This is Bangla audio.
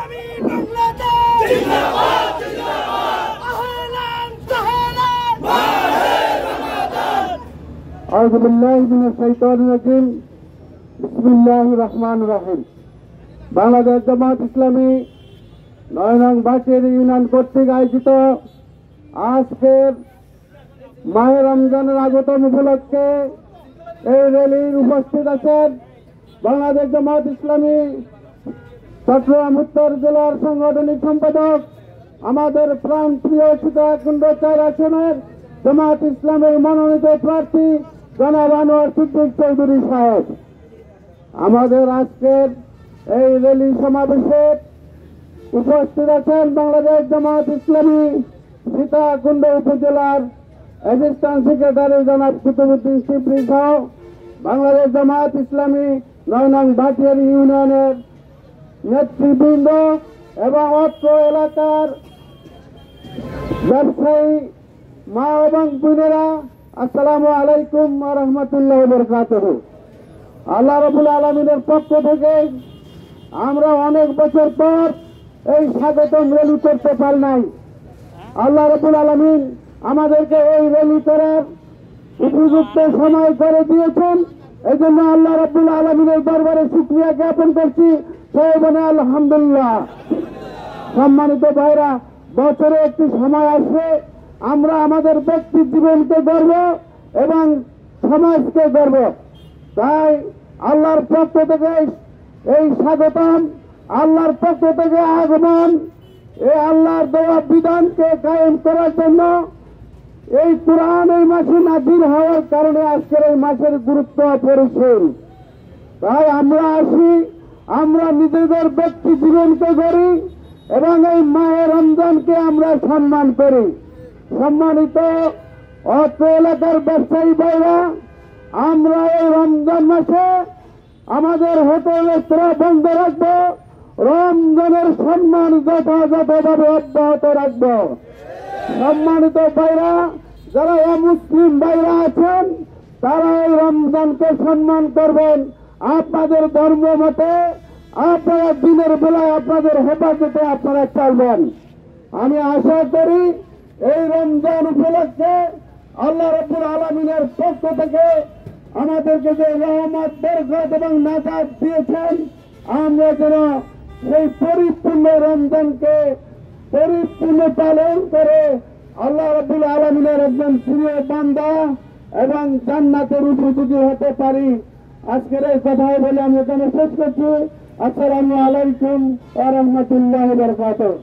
ইসলামী বাংলাদেশ জিন্দাবাদ জিন্দাবাদ আহলান সাহলান মাহে রমাদান আউযু বিল্লাহি মিনাশ শাইতানির রাজিম বিসমিল্লাহির রহমানির রহিম। বাংলাদেশ জামাত ইসলামী ৯ নং বাটিয়ারি ইউনিয়ন কর্তৃক আয়োজিত আজকের মাহে রমজানের আগমন উপলক্ষে এই র্যালির উপস্থিত আছেন বাংলাদেশ জামাত ইসলামী চট্টগ্রাম উত্তর জেলার সাংগঠনিক সম্পাদক আমাদের প্রাণপ্রিয় সীতাকুণ্ড ৪ আসনের জামাত ইসলামের মনোনীত প্রার্থী জনাব আনোয়ার সিদ্দিক চৌধুরী সাহেব। আমাদের আজকের এই র্যালি সমাবেশে উপস্থিত আছেন বাংলাদেশ জামাত ইসলামী সীতাকুণ্ড উপজেলার অ্যাসিস্ট্যান্ট সেক্রেটারি জনাব কুতুবউদ্দিন শিবলি সহ বাংলাদেশ জামাত ইসলামী ৯ নং বাটিয়ারি ইউনিয়নের নেতৃবৃন্দ এবং অত্র এলাকার ব্যবসায়ী মা এবং বোনেরা, আসসালামু আলাইকুম ওয়া রাহমাতুল্লাহি ওয়া বারাকাতুহু। আল্লাহ রাব্বুল আলামিনের পক্ষ থেকে আমরা অনেক বছর পর এই স্বাগতম র্যালি করতে পারি নাই। আল্লাহ রাব্বুল আলামিন আমাদেরকে এই র্যালি করার উপযুক্ত সময় করে দিয়েছেন, এই জন্য আল্লাহ রাব্বুল আলামিনের দরবারে শুকরিয়া জ্ঞাপন করছি। সবাই আলহামদুলিল্লাহ। সম্মানিত ভাইরা, বছরে একটি সময় আসবে আমরা আমাদের ব্যক্তি জীবনকে গর্ব এবং সমাজকে গর্ব, তাই আল্লাহর পক্ষ থেকে এই স্বাগতম, আল্লাহর পক্ষ থেকে আগমন, এই আল্লাহর দেওয়া বিধানকে কায়েম করার জন্য এই কোরআন এই মাসে নাযিল হওয়ার কারণে আজকের এই মাসের গুরুত্ব অপরিসীম। তাই আমরা আসি, আমরা নিজেদের ব্যক্তি জীবনকে গড়ি এবং এই মাহে রমজানকে আমরা সম্মান করি। সম্মানিত অত্র এলাকার ব্যবসায়ী ভাইরা, আমরা এই রমজান মাসে আমাদের হোটেল রেস্তোরাঁ বন্ধ রাখবো, রমজানের সম্মান যথাযথভাবে অব্যাহত রাখবো। সম্মানিত ভাইরা, যারা অমুসলিম ভাইরা আছেন তারা এই রমজানকে সম্মান করবেন আপনাদের ধর্ম মতে, আপনারা দিনের বেলায় আপনাদের হেফাজতে আপনারা চলবেন। আমি আশা করি এই রমজান উপলক্ষে আল্লাহ রাব্বুল আলামিনের পক্ষ থেকে আমাদেরকে যে রহমত, বরকত এবং নাজাত দিয়েছেন, আমরা যেন সেই পরিপূর্ণ রমজানকে পরিপূর্ণ পালন করে আল্লাহ রাব্বুল আলামিনের একজন প্রিয় বান্দা এবং জান্নাতের উপযোগী হতে পারি। আজকের এই কথা বলে আমি এখানে শেষ করছি। আসসালামু আলাইকুম ওয়া রাহমাতুল্লাহি ওয়া বারাকাতুহু।